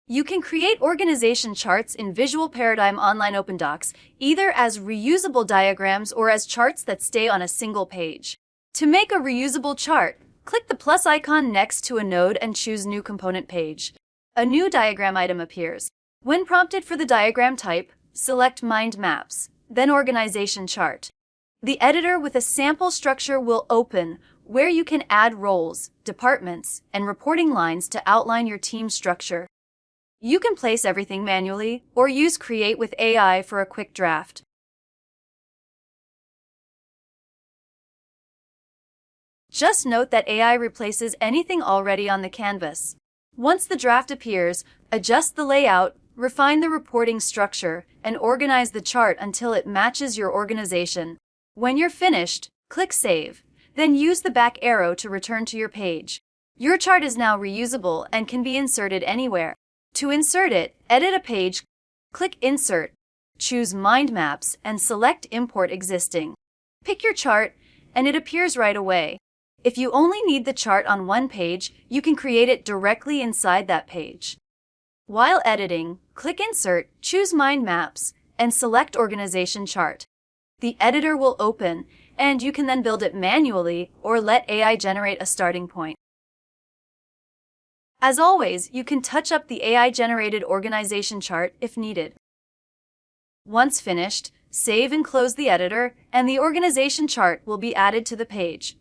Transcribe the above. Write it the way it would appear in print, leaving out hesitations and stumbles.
You can create organization charts in Visual Paradigm Online OpenDocs, either as reusable diagrams or as charts that stay on a single page. To make a reusable chart, click the plus icon next to a node and choose New Component Page. A new diagram item appears. When prompted for the diagram type, select Mind Maps, then Organization Chart. The editor with a sample structure will open, where you can add roles, departments, and reporting lines to outline your team structure. You can place everything manually or use Create with AI for a quick draft. Just note that AI replaces anything already on the canvas. Once the draft appears, adjust the layout, refine the reporting structure, and organize the chart until it matches your organization. When you're finished, click Save, then use the back arrow to return to your page. Your chart is now reusable and can be inserted anywhere. To insert it, edit a page, click Insert, choose Mind Maps, and select Import Existing. Pick your chart, and it appears right away. If you only need the chart on one page, you can create it directly inside that page. While editing, click Insert, choose Mind Maps, and select Organization Chart. The editor will open, and you can then build it manually or let AI generate a starting point. As always, you can touch up the AI-generated organization chart if needed. Once finished, save and close the editor, and the organization chart will be added to the page.